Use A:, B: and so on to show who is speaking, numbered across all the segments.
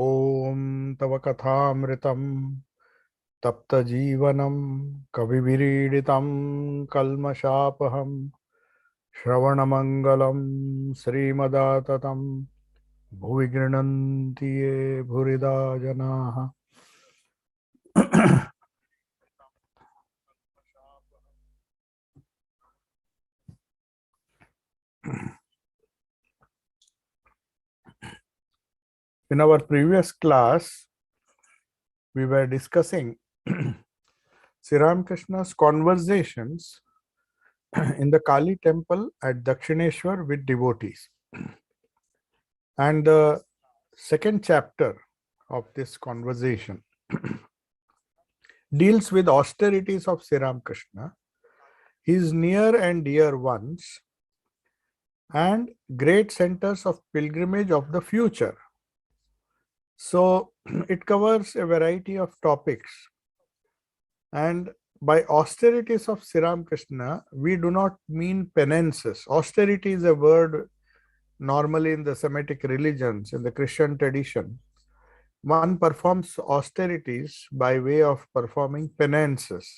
A: ॐ तव कथामृतं तप्तजीवनं कविभिरीडितं कल्मषापहं श्रवणमङ्गलं श्रीमदाततं भुवि गृह्णन्ति ये भूरिदा जनाः। In our previous class, we were discussing Sri Ramakrishna's conversations in the Kali temple at Dakshineshwar with devotees. And the second chapter of this conversation deals with austerities of Sri Ramakrishna, his near and dear ones, and great centers of pilgrimage of the future. So it covers a variety of topics. And by austerities of Sri Ramakrishna, we do not mean penances. Austerity is a word normally in the Semitic religions, in the Christian tradition. One performs austerities by way of performing penances.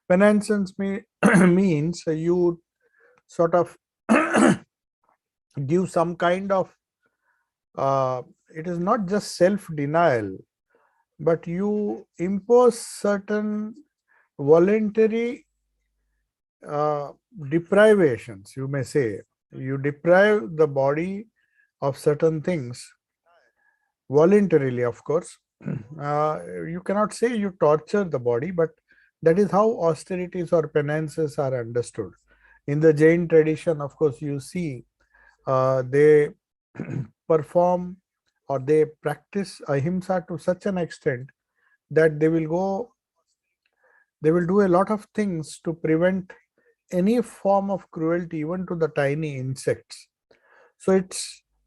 A: Penances means you sort of give some kind of, it is not just self-denial, but you impose certain voluntary deprivations, you may say. You deprive the body of certain things voluntarily, of course. You cannot say you torture the body, but that is how austerities or penances are understood. In the Jain tradition, of course, you see they perform or they practice ahimsa to such an extent that they will do a lot of things to prevent any form of cruelty, even to the tiny insects. So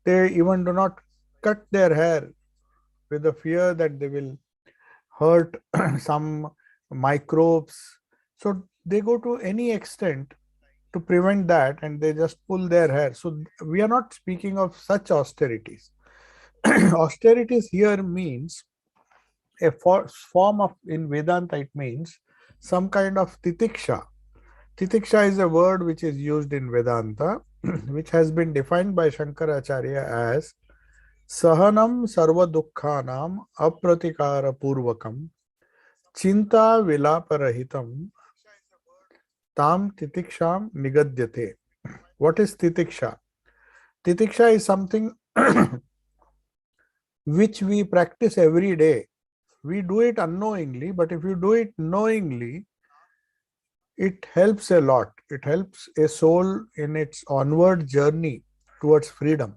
A: they even do not cut their hair with the fear that they will hurt some microbes. So they go to any extent to prevent that, and they just pull their hair. So we are not speaking of such austerities. Austerities here means a form of, in Vedanta, it means some kind of titiksha. Titiksha is a word which is used in Vedanta, which has been defined by Shankaracharya as Sahanam sarva dukkhanam apratikara purvakam chinta vilaparahitam tam titiksham nigadyate. What is titiksha? Titiksha is something which we practice every day. We do it unknowingly, but if you do it knowingly, it helps a lot. It helps a soul in its onward journey towards freedom.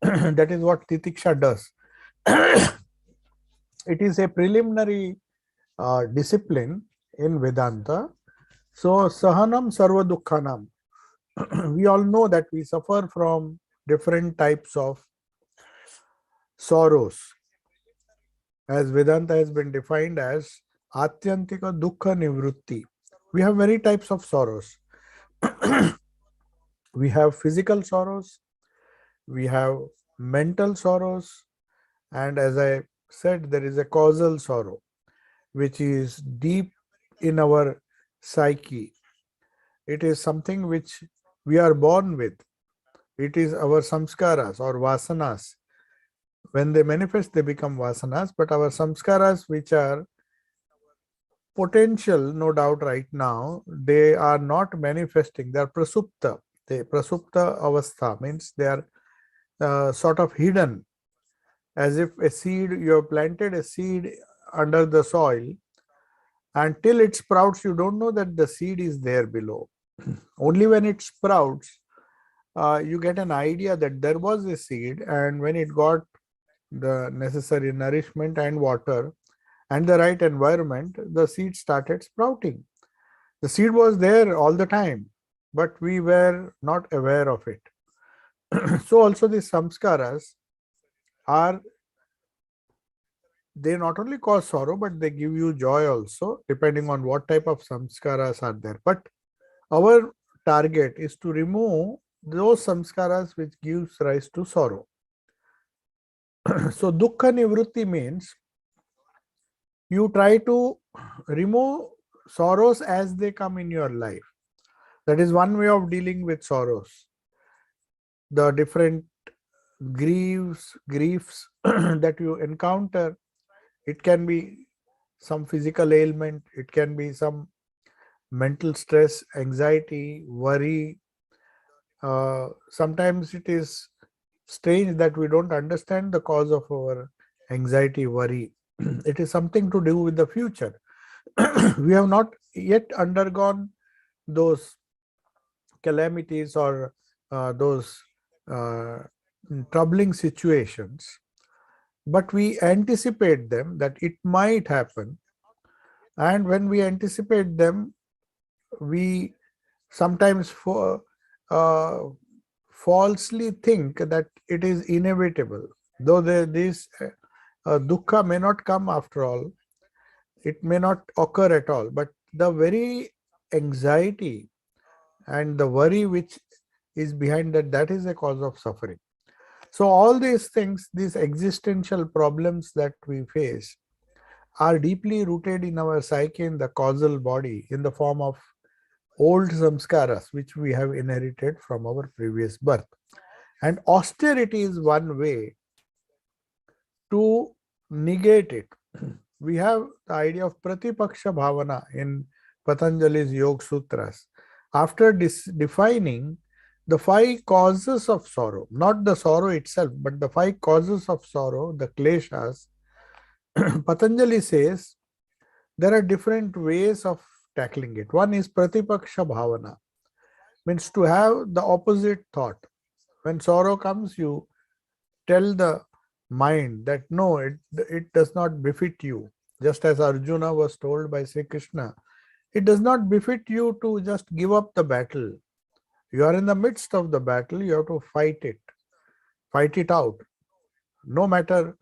A: That is what titiksha does. It is a preliminary discipline in Vedanta. So, sahanam sarva dukkhanam. We all know that we suffer from different types of sorrows, as Vedanta has been defined as atyantika dukkha nivrutti. We have many types of sorrows. We have physical sorrows, we have mental sorrows, and as I said, there is a causal sorrow, which is deep in our psyche. It is something which we are born with. It is our samskaras or vasanas. When they manifest, they become vasanas, but our samskaras, which are potential, no doubt right now, they are not manifesting. They are prasupta. The prasupta avastha means they are sort of hidden, as if a seed, you have planted a seed under the soil, until it sprouts, you don't know that the seed is there below. Only when it sprouts, you get an idea that there was a seed, and when it got the necessary nourishment and water and the right environment, the seed started sprouting. The seed was there all the time, but we were not aware of it. So also these samskaras are, they not only cause sorrow, but they give you joy also, depending on what type of samskaras are there. But our target is to remove those samskaras which gives rise to sorrow. So dukkha nivrutti means you try to remove sorrows as they come in your life. That is one way of dealing with sorrows. The different griefs that you encounter, it can be some physical ailment, it can be some mental stress, anxiety, worry. Sometimes it is strange that we don't understand the cause of our anxiety, worry. It is something to do with the future. We have not yet undergone those calamities or those uh, troubling situations, but we anticipate them that it might happen. And when we anticipate them, we sometimes uh, falsely think that it is inevitable, though this dukkha may not come after all, it may not occur at all, but the very anxiety and the worry which is behind that, that is a cause of suffering. So all these things, these existential problems that we face, are deeply rooted in our psyche, in the causal body, in the form of old samskaras which we have inherited from our previous birth. And austerity is one way to negate it. We have the idea of pratipaksha bhavana in Patanjali's Yoga Sutras. After defining the five causes of sorrow, not the sorrow itself, but the five causes of sorrow, the kleshas, Patanjali says there are different ways of tackling it. One is pratipaksha bhavana, means to have the opposite thought. When sorrow comes, you tell the mind that no, it does not befit you. Just as Arjuna was told by Sri Krishna, it does not befit you to just give up the battle. You are in the midst of the battle, you have to fight it out. No matter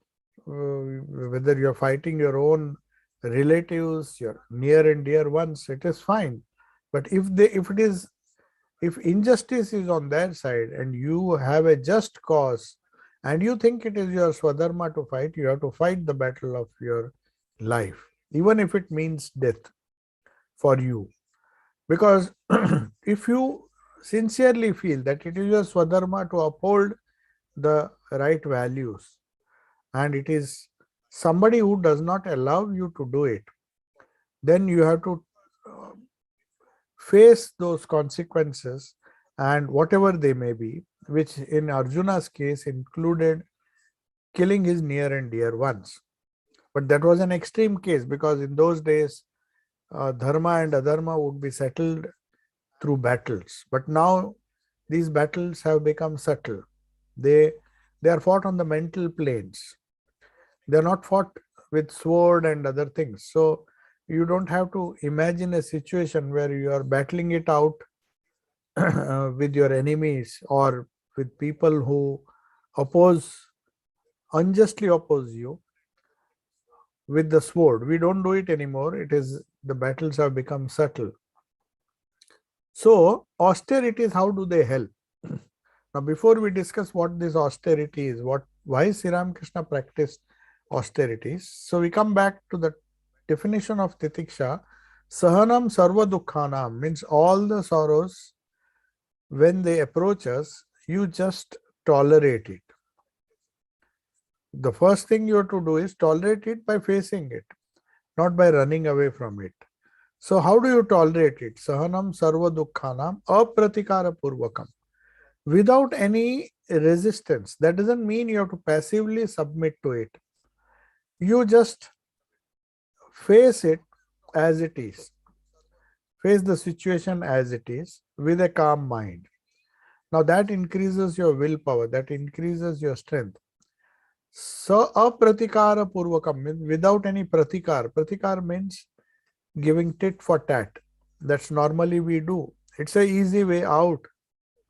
A: whether you're fighting your own relatives, your near and dear ones, it is fine. But if injustice is on their side and you have a just cause and you think it is your swadharma to fight, you have to fight the battle of your life, even if it means death for you. Because if you sincerely feel that it is your swadharma to uphold the right values, and it is somebody who does not allow you to do it, then you have to uh, face those consequences, and whatever they may be, which in Arjuna's case included killing his near and dear ones. But that was an extreme case, because in those days dharma and adharma would be settled through battles. But now these battles have become subtle. They are fought on the mental planes. They are not fought with sword and other things. So you don't have to imagine a situation where you are battling it out with your enemies or with people who unjustly oppose you with the sword. We don't do it anymore. It is the battles have become subtle. So austerities, how do they help? Now, before we discuss what this austerity is, why Sri Ramakrishna practiced austerities, so we come back to the definition of titiksha. Sahanam sarva dukkhanam means all the sorrows, when they approach us, you just tolerate it. The first thing you have to do is tolerate it by facing it, not by running away from it. So how do you tolerate it? Sahanam sarva dukkhanam apratikara purvakam. Without any resistance. That doesn't mean you have to passively submit to it. You just face it as it is. Face the situation as it is with a calm mind. Now that increases your willpower, that increases your strength. So apratikara purvakam means without any pratikar. Pratikar means giving tit for tat. That's normally we do. It's an easy way out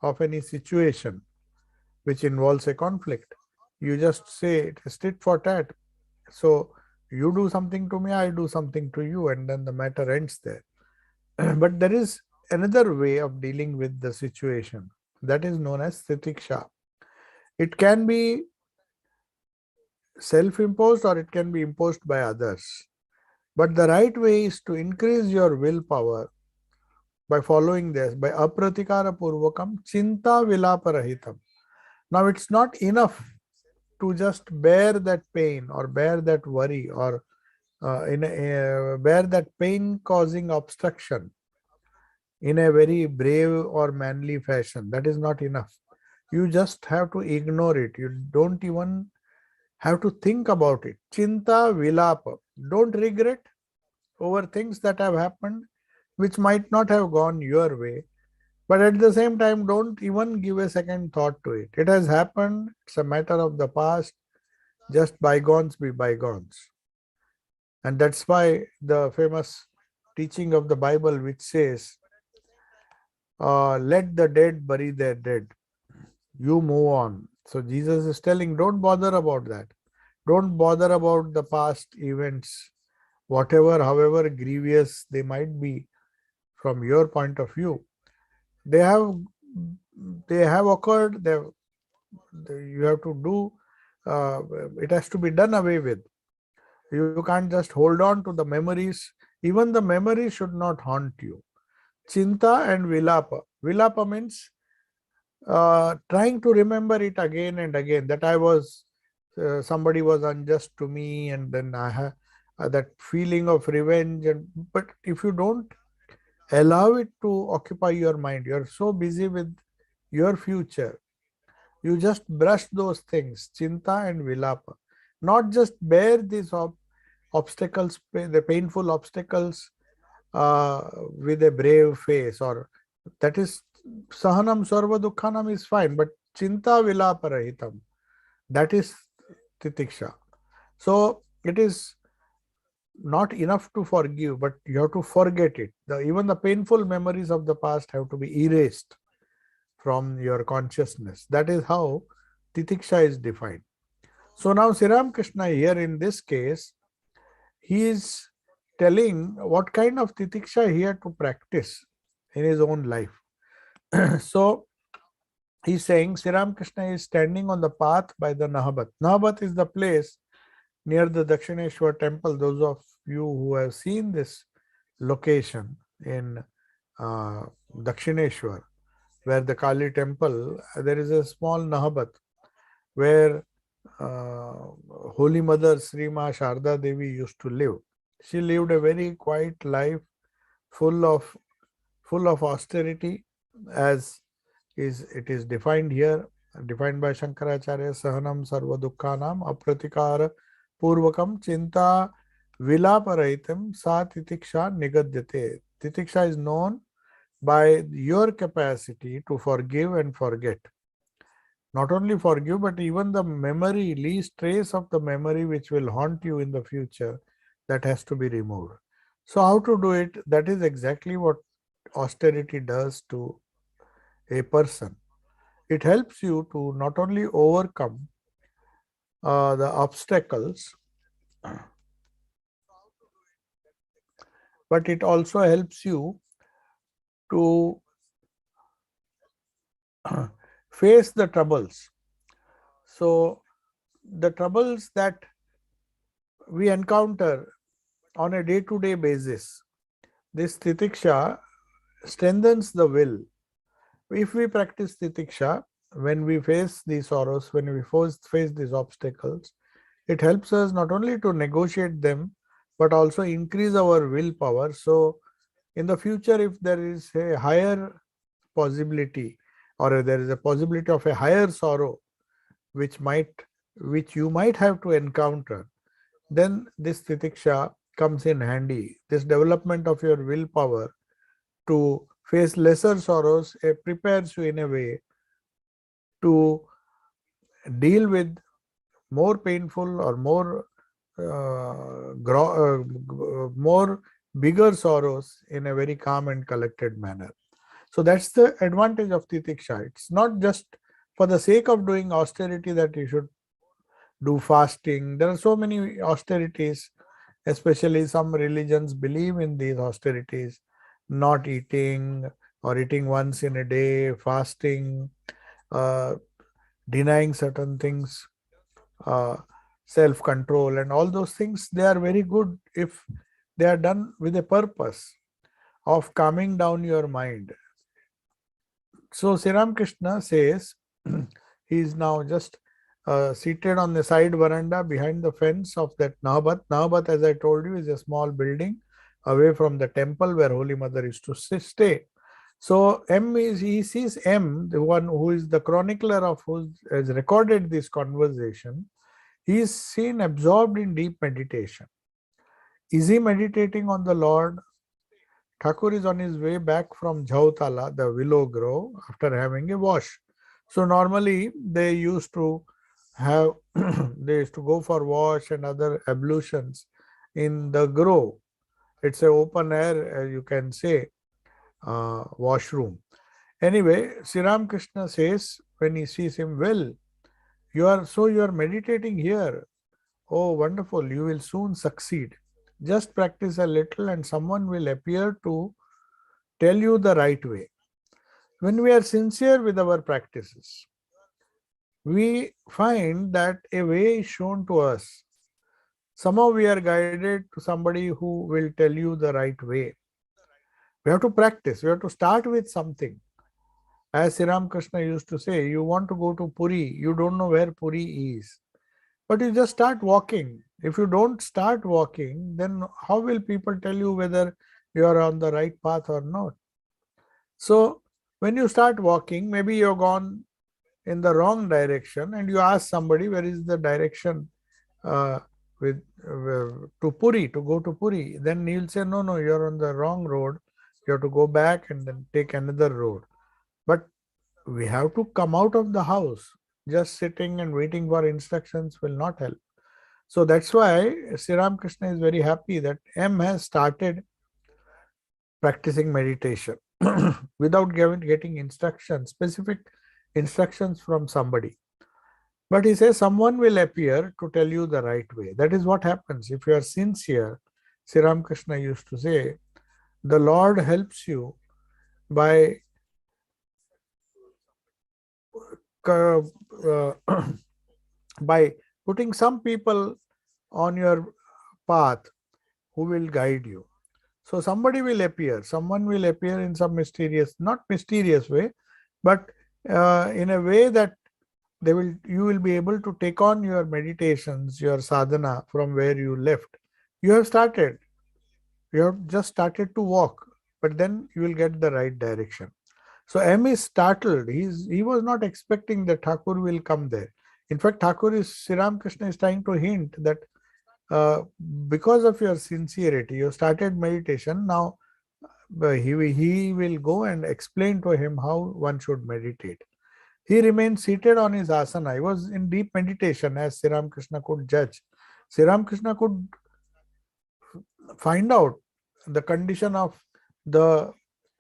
A: of any situation which involves a conflict. You just say it is tit for tat. So you do something to me, I do something to you, and then the matter ends there. But there is another way of dealing with the situation that is known as titiksha. It can be self-imposed or it can be imposed by others. But the right way is to increase your willpower by following this, by apratikara purvakam chinta vilaparahitam. Now it's not enough to just bear that pain or bear that worry or bear that pain causing obstruction in a very brave or manly fashion. That is not enough. You just have to ignore it. You don't even have to think about it. Chinta vilapa. Don't regret over things that have happened which might not have gone your way. But at the same time, don't even give a second thought to it. It has happened. It's a matter of the past. Just bygones be bygones. And that's why the famous teaching of the Bible, which says, let the dead bury their dead. You move on. So Jesus is telling, don't bother about that. Don't bother about the past events, whatever, however grievous they might be from your point of view. They have occurred. You have to do. It has to be done away with. You can't just hold on to the memories. Even the memories should not haunt you. Chinta and vilapa. Vilapa means trying to remember it again and again, that somebody was unjust to me, and then I have that feeling of revenge. But if you don't allow it to occupy your mind, you're so busy with your future, you just brush those things, chinta and vilapa. Not just bear these obstacles, the painful obstacles, with a brave face, or that is sahanam sarva dukkhanam is fine, but chinta vilaparahitam, that is titiksha. So it is not enough to forgive, but you have to forget it. Even the painful memories of the past have to be erased from your consciousness. That is how titiksha is defined. So now Sri Ramakrishna here in this case, he is telling what kind of titiksha he had to practice in his own life. So he's saying Sri Ramakrishna is standing on the path by the Nahabat. Nahabat is the place near the Dakshineshwar temple. Those of you who have seen this location in Dakshineshwar, where the Kali temple, there is a small Nahabat where Holy Mother Sri Ma Sharda Devi used to live. She lived a very quiet life, full of austerity, as it is defined here, defined by Shankaracharya, Sahanam Sarva Dukkhanam Apratikara Purvakam Chinta Vilaparahitam Sa Titiksha Nigadyate. Titiksha is known by your capacity to forgive and forget. Not only forgive, but even the memory, least trace of the memory which will haunt you in the future, that has to be removed. So how to do it? That is exactly what austerity does to a person. It helps you to not only overcome the obstacles, but it also helps you to face the troubles. So the troubles that we encounter on a day-to-day basis, this titiksha strengthens the will. If we practice titiksha, when we face these sorrows, when we face these obstacles, it helps us not only to negotiate them, but also increase our willpower. So in the future, if there is a higher possibility, or there is a possibility of a higher sorrow which you might have to encounter, then this titiksha comes in handy. This development of your willpower to face lesser sorrows prepares you in a way to deal with more painful or more bigger sorrows in a very calm and collected manner. So that's the advantage of titiksha. It's not just for the sake of doing austerity that you should do fasting. There are so many austerities, especially some religions believe in these austerities, not eating or eating once in a day, fasting, denying certain things. self-control and all those things, they are very good if they are done with a purpose of calming down your mind. So Sri Ramakrishna says he is now just seated on the side veranda behind the fence of that Nahabat. Nahabat, as I told you, is a small building away from the temple where Holy Mother used to stay. So he sees M, the one who is the chronicler of who has recorded this conversation. He is seen absorbed in deep meditation. Is he meditating on the Lord? Thakur is on his way back from Jhautala, the willow grove, after having a wash. So normally they used to have they used to go for wash and other ablutions in the grove. It's an open air, you can say, washroom. Anyway, Sri Ramakrishna says when he sees him, well, you are meditating here. Oh, wonderful! You will soon succeed. Just practice a little, and someone will appear to tell you the right way. When we are sincere with our practices, we find that a way is shown to us. Somehow we are guided to somebody who will tell you the right way. We have to practice. We have to start with something. As Sri Ramakrishna used to say, you want to go to Puri, you don't know where Puri is. But you just start walking. If you don't start walking, then how will people tell you whether you are on the right path or not? So when you start walking, maybe you've gone in the wrong direction and you ask somebody where is the direction to Puri, to go to Puri. Then he'll say, no, you're on the wrong road. You have to go back and then take another road. But we have to come out of the house. Just sitting and waiting for instructions will not help. So that's why Sri Ramakrishna is very happy that M has started practicing meditation without getting instructions, specific instructions from somebody. But he says someone will appear to tell you the right way. That is what happens. If you are sincere, Sri Ramakrishna used to say, the Lord helps you by by putting some people on your path who will guide you. So somebody will appear, someone will appear in some mysterious, not mysterious way, but in a way that you will be able to take on your meditations, your sadhana from where you left. You have just started to walk, but then you will get the right direction. So M is startled. He was not expecting that Thakur will come there. In fact, Sri Ramakrishna is trying to hint that because of your sincerity, you started meditation. Now he will go and explain to him how one should meditate. He remained seated on his asana. He was in deep meditation, as Sri Ramakrishna could judge. Sri Ramakrishna could find out the condition of the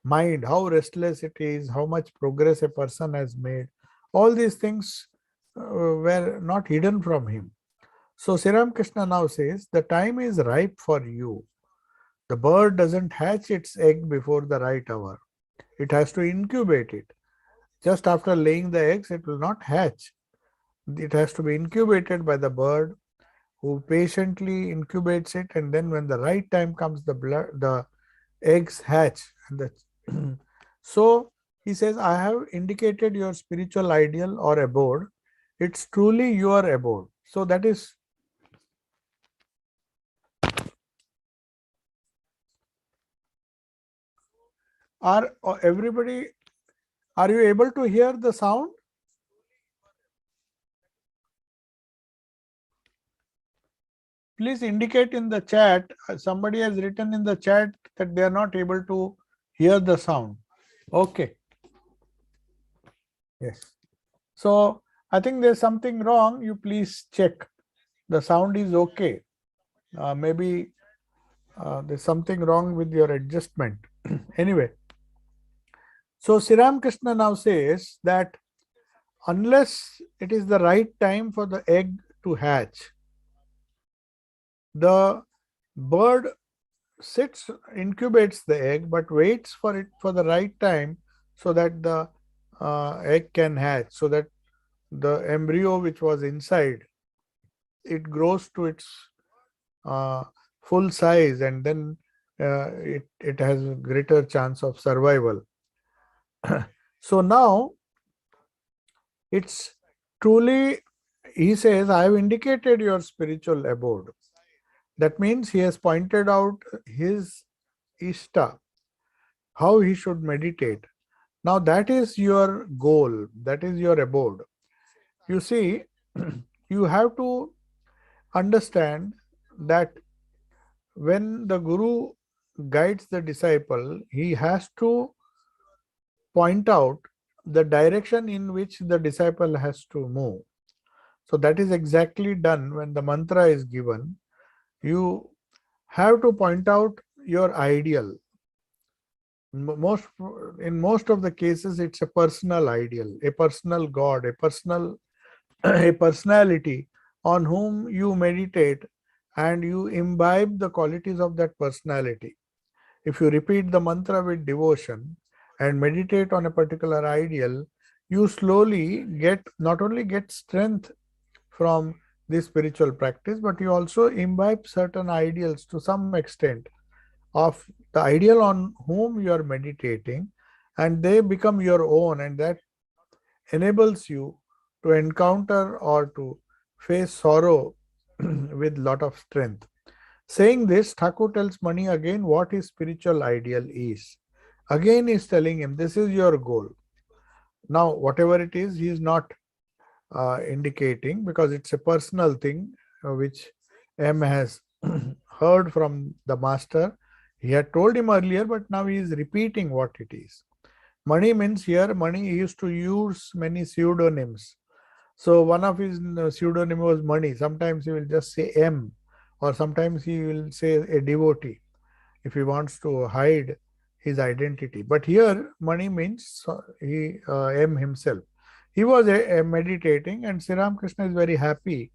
A: mind, how restless it is, how much progress a person has made. All these things were not hidden from him. So Sri Ramakrishna now says, the time is ripe for you. The bird doesn't hatch its egg before the right hour. It has to incubate it. Just after laying the eggs, it will not hatch. It has to be incubated by the bird, who patiently incubates it, and then when the right time comes, the eggs hatch. So he says, I have indicated your spiritual ideal or abode. It's truly your abode. So that is everybody, are you able to hear the sound? Please indicate in the chat. Somebody has written in the chat that they are not able to hear the sound. Okay. Yes. So I think there's something wrong. You please check. The sound is okay. Maybe there's something wrong with your adjustment. Anyway. So Sri Ramakrishna now says that unless it is the right time for the egg to hatch, the bird incubates the egg, but waits for it for the right time so that the egg can hatch, so that the embryo which was inside it grows to its uh, full size, and then it has a greater chance of survival. So now it's truly, he says, I have indicated your spiritual abode. That means he has pointed out his Ishta, how he should meditate. Now that is your goal, that is your abode. You see, you have to understand that when the Guru guides the disciple, he has to point out the direction in which the disciple has to move. So that is exactly done when the mantra is given. You have to point out your ideal. Most in most of the cases, it's a personal ideal, a personal God, a personal a personality on whom you meditate, and you imbibe the qualities of that personality. If you repeat the mantra with devotion and meditate on a particular ideal, you slowly get, not only get strength from this spiritual practice, but you also imbibe certain ideals to some extent of the ideal on whom you are meditating, and they become your own, and that enables you to encounter or to face sorrow with lot of strength. Saying this, Thakur tells Mani again what his spiritual ideal is. Again, he is telling him, this is your goal. Now, whatever it is, he is not indicating, because it's a personal thing which M has heard from the master. He had told him earlier, but now he is repeating what it is. Mani means here, Mani used to use many pseudonyms. So one of his pseudonym was Mani. Sometimes he will just say M, or sometimes he will say a devotee if he wants to hide his identity. But here Mani means M himself. He was meditating, and Sri Ramakrishna is very happy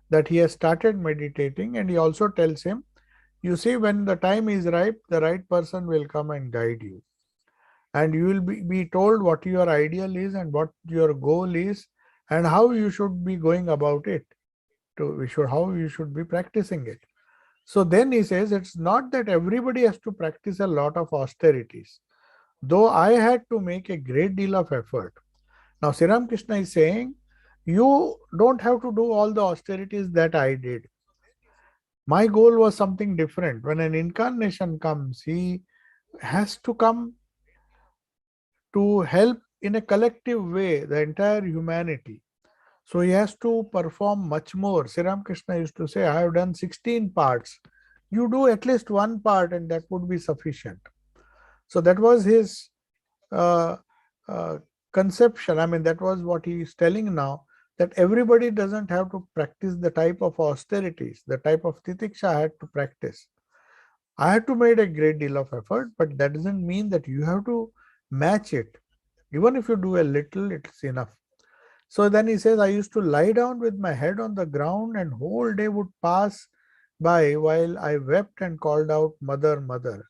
A: that he has started meditating, and he also tells him, you see, when the time is ripe, the right person will come and guide you. And you will be told what your ideal is and what your goal is and how you should be going about it. How you should be practicing it. So then he says, it's not that everybody has to practice a lot of austerities. Though I had to make a great deal of effort. Now, Sri Ramakrishna is saying, you don't have to do all the austerities that I did. My goal was something different. When an incarnation comes, he has to come to help in a collective way the entire humanity. So he has to perform much more. Sri Ramakrishna used to say, I have done 16 parts. You do at least one part and that would be sufficient. So that was his uh, uh, conception. I mean, that was what he is telling now, that everybody doesn't have to practice the type of austerities, the type of titiksha I had to practice. I had to make a great deal of effort, but that doesn't mean that you have to match it. Even if you do a little, it's enough. So then he says, I used to lie down with my head on the ground, and whole day would pass by while I wept and called out, Mother, Mother.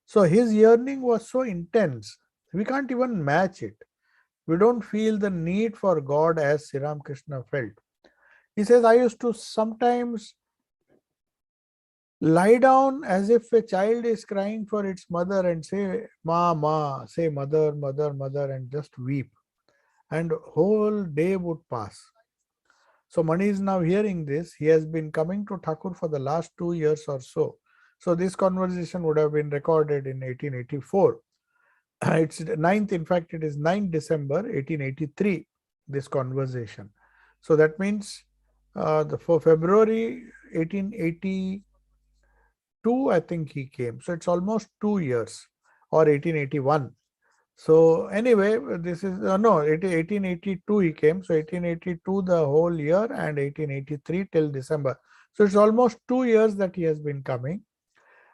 A: So his yearning was so intense, we can't even match it. We don't feel the need for God as Sri Ramakrishna felt. He says, I used to sometimes lie down as if a child is crying for its mother and say, Ma, Ma, say mother, mother, mother, and just weep. And whole day would pass. So Mani is now hearing this. He has been coming to Thakur for the last 2 years or so. So this conversation would have been recorded in 1884. It's 9th, in fact, it is 9th December 1883, this conversation. So that means for February 1882, I think he came. So it's almost 2 years, or 1881. So anyway, this is, no, 1882 he came. So 1882 the whole year, and 1883 till December. So it's almost 2 years that he has been coming.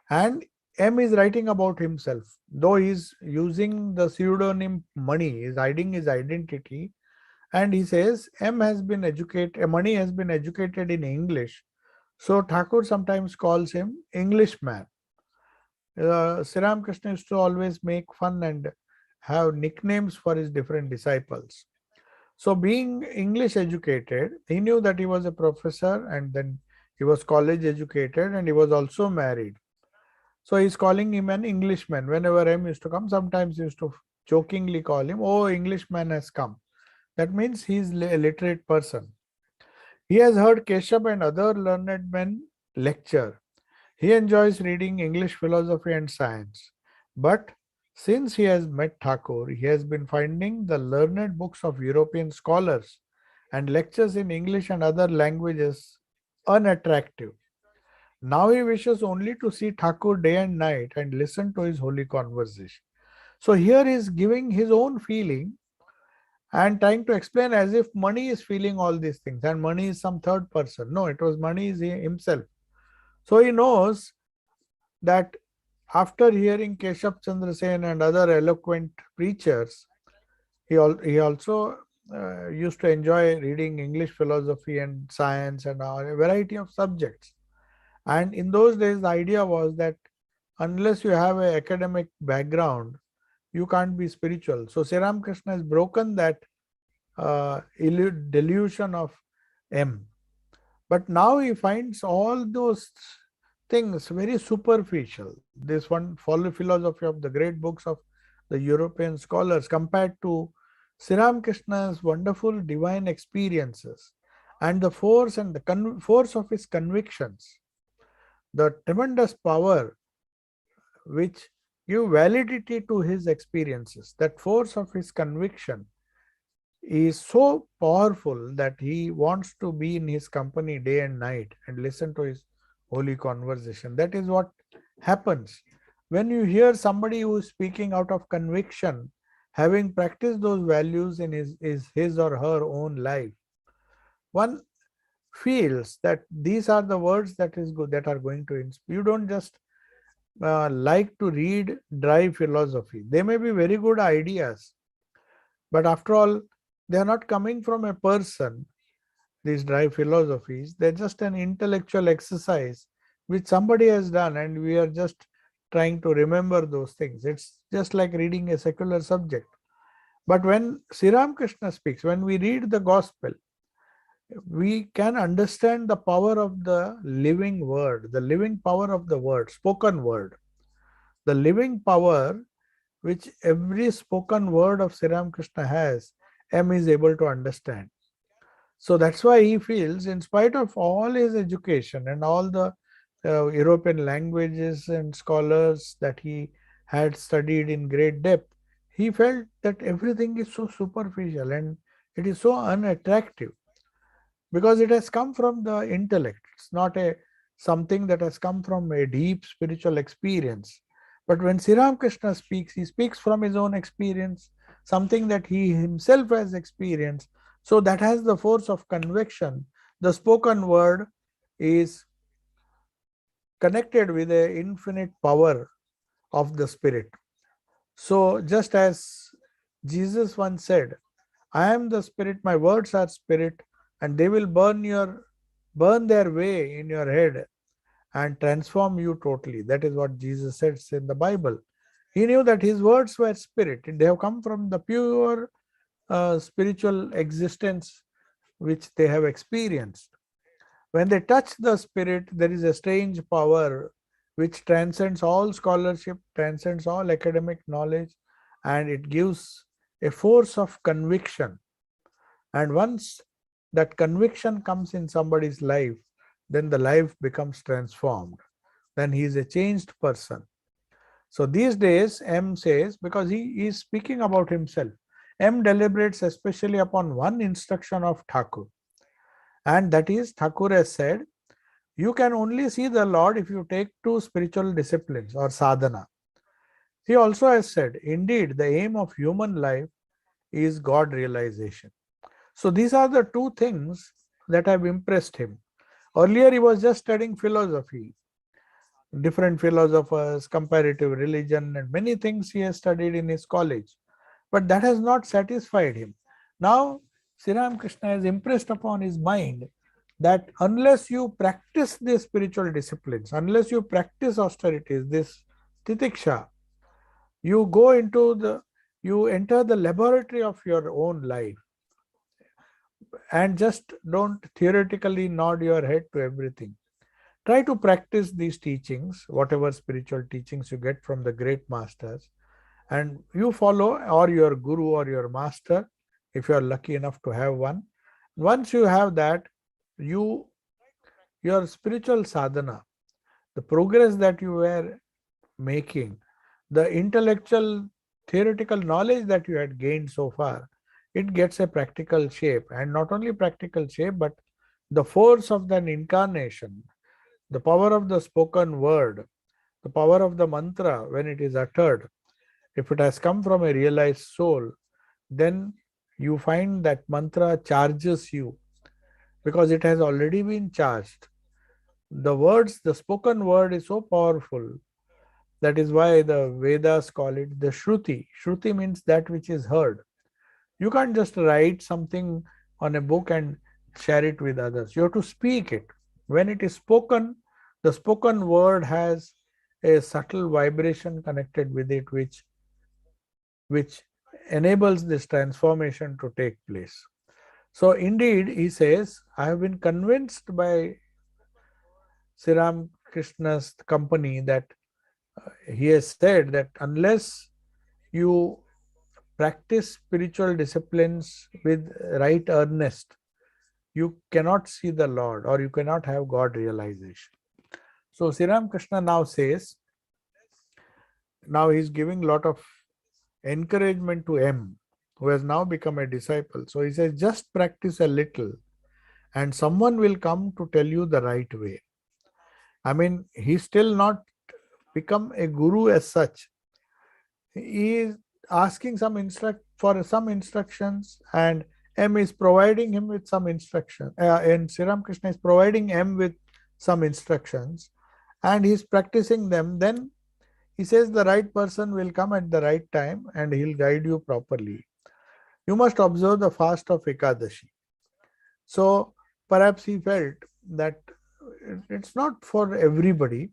A: And M is writing about himself. Though he's using the pseudonym Mani, he's hiding his identity. And he says, Mani has been educated in English. So Thakur sometimes calls him Englishman. Sri Ramakrishna used to always make fun and have nicknames for his different disciples. So being English educated, he knew that he was a professor, and then he was college educated, and he was also married. So he's calling him an Englishman. Whenever M used to come, sometimes he used to jokingly call him, "Oh, Englishman has come." That means he's a literate person. He has heard Keshav and other learned men lecture. He enjoys reading English philosophy and science. But since he has met Thakur, he has been finding the learned books of European scholars and lectures in English and other languages unattractive. Now he wishes only to see Thakur day and night and listen to his holy conversation. So here he is giving his own feeling and trying to explain as if money is feeling all these things and money is some third person. No, it was money is himself. So he knows that after hearing Keshav Chandra Sen and other eloquent preachers, he also used to enjoy reading English philosophy and science and a variety of subjects. And in those days, the idea was that unless you have an academic background, you can't be spiritual. So Sri Ramakrishna has broken that delusion of M. But now he finds all those things very superficial. This one follow philosophy of the great books of the European scholars compared to Sri Ramakrishna's wonderful divine experiences and the force and the force of his convictions, the tremendous power which give validity to his experiences. That force of his conviction is so powerful that he wants to be in his company day and night and listen to his holy conversation. That is what happens when you hear somebody who is speaking out of conviction, having practiced those values in his or her own life. One feels that these are the words that is good, that are going to inspire. You don't just like to read dry philosophy. They may be very good ideas, but after all, they are not coming from a person. These dry philosophies, they're just an intellectual exercise which somebody has done, and we are just trying to remember those things. It's just like reading a secular subject. But when Sri Ramakrishna speaks, when we read the gospel, we can understand the power of the living word, the living power of the word, spoken word, the living power which every spoken word of Sri Ramakrishna has, M is able to understand. So that's why he feels, in spite of all his education and all the European languages and scholars that he had studied in great depth, he felt that everything is so superficial and it is so unattractive because it has come from the intellect. It's not a something that has come from a deep spiritual experience. But when Sri Ramakrishna speaks, he speaks from his own experience, something that he himself has experienced. So that has the force of conviction. The spoken word is connected with the infinite power of the spirit. So just as Jesus once said, I am the spirit, my words are spirit, and they will burn their way in your head and transform you totally. That is what Jesus says in the Bible. He knew that his words were spirit. They have come from the pure spiritual existence which they have experienced. When they touch the spirit, there is a strange power which transcends all scholarship, transcends all academic knowledge, and it gives a force of conviction. And once that conviction comes in somebody's life, then the life becomes transformed. Then he is a changed person. So these days, M says, because he is speaking about himself, M deliberates especially upon one instruction of Thakur. And that is, Thakur has said, you can only see the Lord if you take two spiritual disciplines or sadhana. He also has said, indeed, the aim of human life is God realization. So these are the two things that have impressed him. Earlier, he was just studying philosophy, different philosophers, comparative religion, and many things he has studied in his college. But that has not satisfied him. Now, Sri Ramakrishna has impressed upon his mind that unless you practice these spiritual disciplines, unless you practice austerities, this titiksha, you enter the laboratory of your own life. and just don't theoretically nod your head to everything. Try to practice these teachings, whatever spiritual teachings you get from the great masters, and you follow, or your guru or your master, if you are lucky enough to have one. Once you have that, your spiritual sadhana, the progress that you were making, the intellectual theoretical knowledge that you had gained so far, it gets a practical shape. And not only practical shape, but the force of an incarnation, the power of the spoken word, the power of the mantra when it is uttered, if it has come from a realized soul, then you find that mantra charges you, because it has already been charged. The words, the spoken word is so powerful. That is why the Vedas call it the Shruti. Shruti means that which is heard. You can't just write something on a book and share it with others. You have to speak it. When it is spoken, the spoken word has a subtle vibration connected with it, which enables this transformation to take place. So indeed, he says, I have been convinced by Sri Ramakrishna's company that he has said that unless you practice spiritual disciplines with right earnest, you cannot see the Lord, or you cannot have God realization. So Sri Ramakrishna now says, now he's giving a lot of encouragement to M, who has now become a disciple. So he says, just practice a little and someone will come to tell you the right way. I mean, he's still not become a guru as such. He is asking for some instructions, and M is providing him with some instruction. And Sri Ramakrishna is providing M with some instructions, and he's practicing them. Then he says the right person will come at the right time and he'll guide you properly. You must observe the fast of Ekadashi. So perhaps he felt that it's not for everybody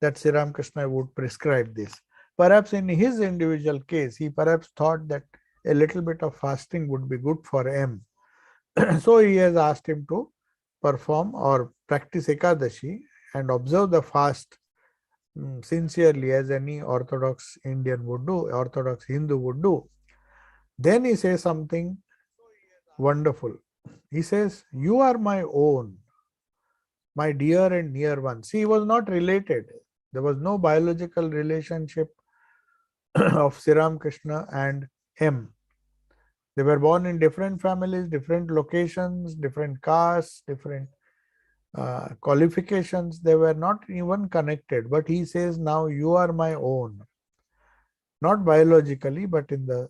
A: that Sri Ramakrishna would prescribe this. Perhaps in his individual case, he perhaps thought that a little bit of fasting would be good for M. So he has asked him to perform or practice Ekadashi and observe the fast sincerely, as any Orthodox Indian would do, Orthodox Hindu would do. Then he says something wonderful. He says, you are my own, my dear and near one. See, he was not related. There was no biological relationship of Sri Ramakrishna and M. They were born in different families, different locations, different castes, different qualifications. They were not even connected. But he says, now you are my own. Not biologically, but in the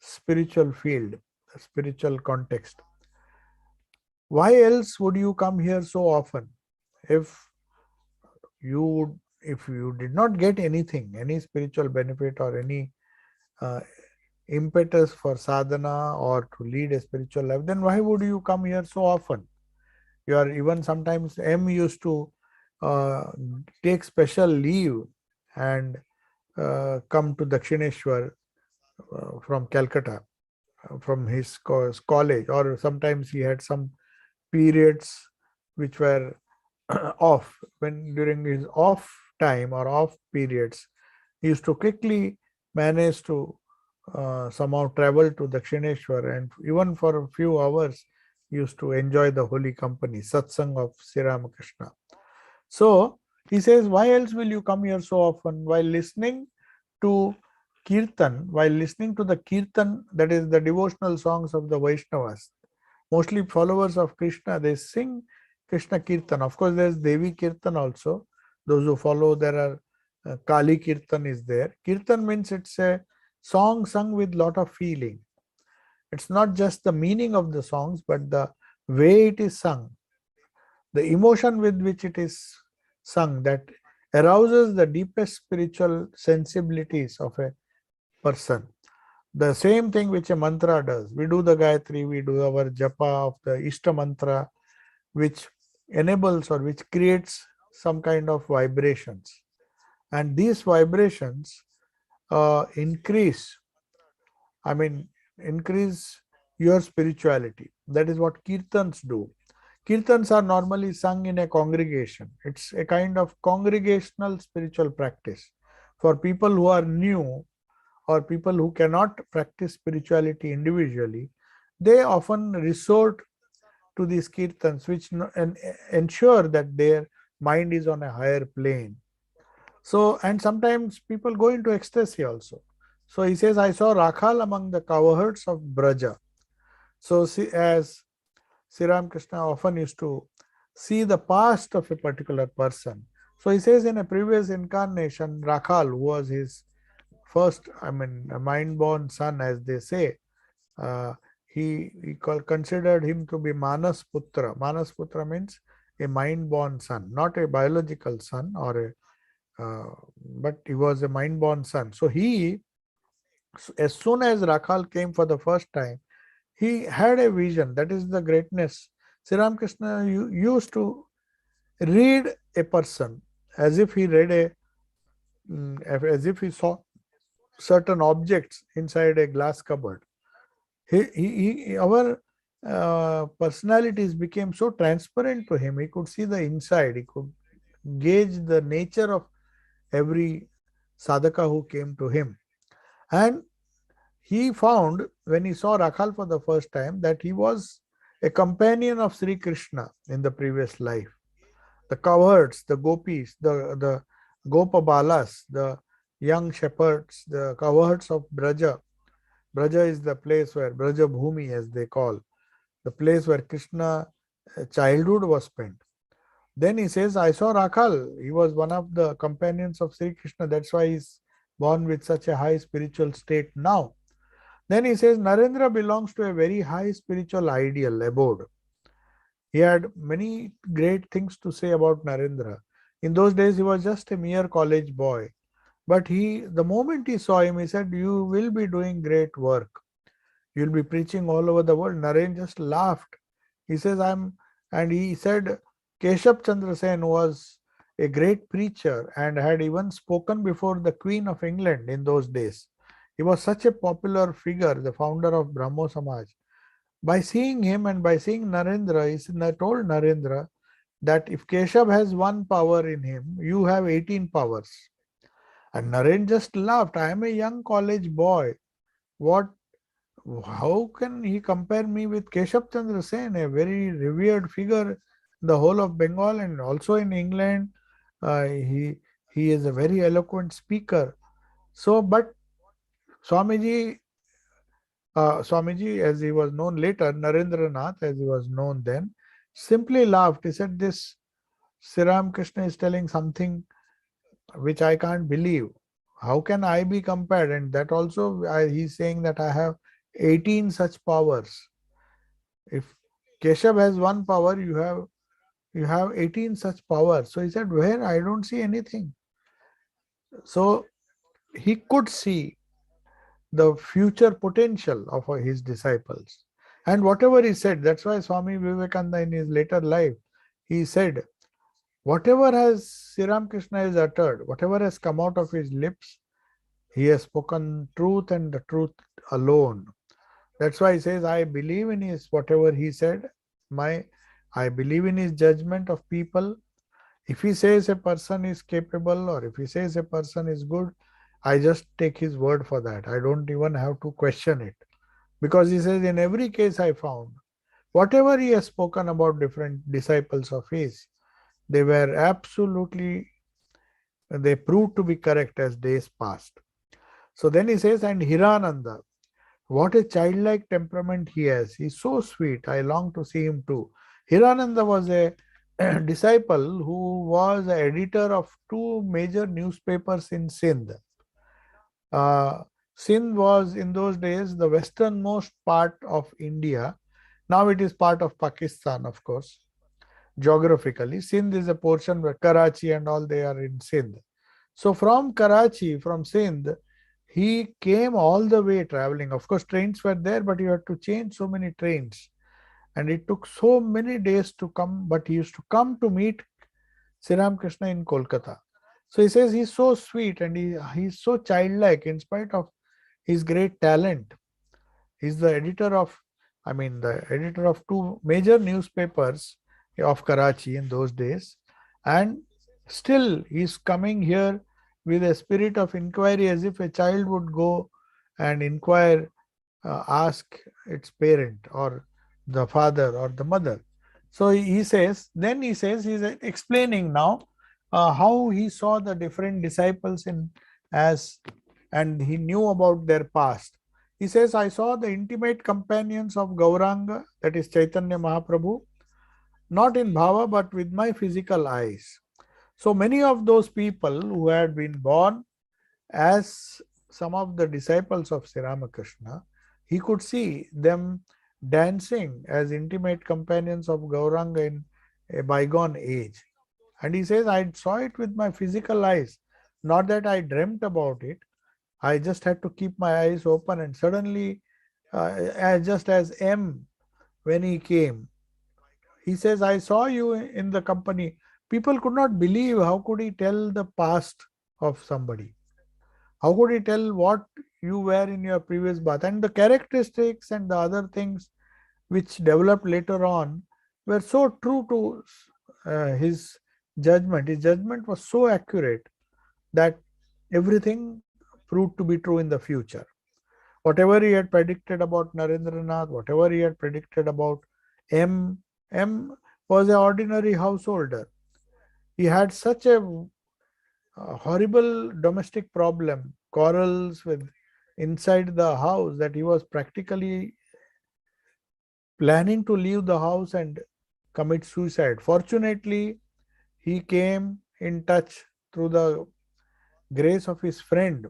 A: spiritual field, the spiritual context. Why else would you come here so often? If you did not get anything, any spiritual benefit or any impetus for sadhana or to lead a spiritual life, then why would you come here so often? You are even sometimes M used to take special leave and come to Dakshineshwar from Calcutta, from his college, or sometimes he had some periods which were off. When during his off time or off periods, he used to quickly manage to somehow travel to Dakshineshwar, and even for a few hours used to enjoy the holy company, satsang of Sri Ramakrishna. So he says, why else will you come here so often? While listening to kirtan, while listening to the kirtan, that is the devotional songs of the Vaishnavas, mostly followers of Krishna, they sing Krishna kirtan. Of course, there's Devi kirtan also. Those who follow, there are Kali kirtan is there. Kirtan means it's a song sung with lot of feeling. It's not just the meaning of the songs, but the way it is sung, the emotion with which it is sung, that arouses the deepest spiritual sensibilities of a person. The same thing which a mantra does. We do the Gayatri, we do our japa of the Ishta mantra, which enables or which creates some kind of vibrations. And these vibrations increase your spirituality. That is what kirtans do. Kirtans are normally sung in a congregation. It's a kind of congregational spiritual practice. For people who are new or people who cannot practice spirituality individually, they often resort to these kirtans, which ensure that their mind is on a higher plane. So, and sometimes people go into ecstasy also. So he says, I saw Rakhal among the cowherds of Braja. So, see, as Sri Ramakrishna often used to see the past of a particular person. So he says in a previous incarnation, Rakhal, who was his first, a mind-born son, as they say, uh, considered him to be Manas Putra. Manas Putra means a mind-born son, not a biological son, but he was a mind-born son. So as soon as Rakhal came for the first time, he had a vision. That is the greatness. Sri Ramakrishna used to read a person as if he as if he saw certain objects inside a glass cupboard. Our personalities became so transparent to him. He could see the inside. He could gauge the nature of every sadhaka who came to him. And he found, when he saw Rakhal for the first time, that he was a companion of Sri Krishna in the previous life. The cowherds, the gopis, the gopabalas, the young shepherds, the cowherds of Braja. Braja is the place where Braja Bhumi, as they call, the place where Krishna childhood was spent. Then he says, I saw Rakhal. He was one of the companions of Sri Krishna. That's why he's born with such a high spiritual state now. Then he says, Narendra belongs to a very high spiritual ideal abode. He had many great things to say about Narendra. In those days, he was just a mere college boy. But the moment he saw him, he said, you will be doing great work. You'll be preaching all over the world. Naren just laughed. He says, and he said, Keshav Chandra Sen was a great preacher and had even spoken before the Queen of England in those days. He was such a popular figure, the founder of Brahmo Samaj. By seeing him and by seeing Narendra, he told Narendra that if Keshav has one power in him, you have 18 powers. And Naren just laughed. I am a young college boy. How can he compare me with Keshav Chandra Sen, a very revered figure in the whole of Bengal and also in England? He is a very eloquent speaker. So, but Swamiji, Swamiji, as he was known later, Narendranath, as he was known then, simply laughed. He said, this Sri Ramakrishna is telling something which I can't believe. How can I be compared? And that also, he's saying that I have 18 such powers. If Keshav has one power, you have 18 such powers. So he said, where? I don't see anything. So he could see the future potential of his disciples. And whatever he said, that's why Swami Vivekananda in his later life, he said, whatever has Sri Ramakrishna has uttered, whatever has come out of his lips, he has spoken truth and the truth alone. That's why he says, I believe in his whatever he said. I believe in his judgment of people. If he says a person is capable or if he says a person is good, I just take his word for that. I don't even have to question it. Because he says, in every case I found, whatever he has spoken about different disciples of his, they proved to be correct as days passed. So then he says, and Hirananda, what a childlike temperament he has. He's so sweet. I long to see him too. Hirananda was a disciple who was the editor of two major newspapers in Sindh. Sindh was in those days the westernmost part of India. Now it is part of Pakistan, of course. Geographically, Sindh is a portion where Karachi and all they are in Sindh. So from Karachi, from Sindh, he came all the way traveling. Of course, trains were there, but you had to change so many trains. And it took so many days to come, but he used to come to meet Sri Ramakrishna in Kolkata. So he says he's so sweet and he's so childlike in spite of his great talent. He's the editor of I mean, the editor of two major newspapers of Karachi in those days, and still he's coming here with a spirit of inquiry as if a child would go and inquire, ask its parent or the father or the mother. So he says, then he says, he's explaining now how he saw the different disciples in as, and he knew about their past. He says, I saw the intimate companions of Gauranga, that is Chaitanya Mahaprabhu, not in bhava but with my physical eyes. So many of those people who had been born as some of the disciples of Sri Ramakrishna, he could see them dancing as intimate companions of Gauranga in a bygone age. And he says, I saw it with my physical eyes, not that I dreamt about it. I just had to keep my eyes open, and suddenly, just as M, when he came, he says, I saw you in the company. People could not believe, how could he tell the past of somebody? How could he tell what you were in your previous birth? And the characteristics and the other things which developed later on were so true to his judgment. His judgment was so accurate that everything proved to be true in the future. Whatever he had predicted about Narendranath, whatever he had predicted about M, M was an ordinary householder. He had such a horrible domestic problem, quarrels with inside the house, that he was practically planning to leave the house and commit suicide. Fortunately, he came in touch through the grace of his friend,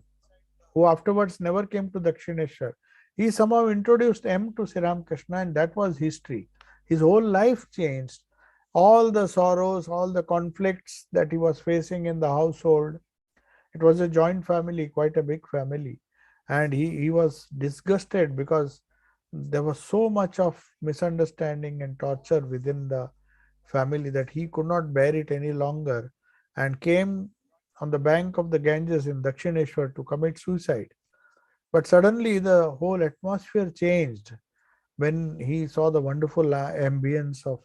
A: who afterwards never came to Dakshineshwar. He somehow introduced M to Sri Ramakrishna, and that was history. His whole life changed. All the sorrows, all the conflicts that he was facing in the household. It was a joint family, quite a big family. And he was disgusted because there was so much of misunderstanding and torture within the family that he could not bear it any longer, and came on the bank of the Ganges in Dakshineshwar to commit suicide. But suddenly the whole atmosphere changed when he saw the wonderful ambience of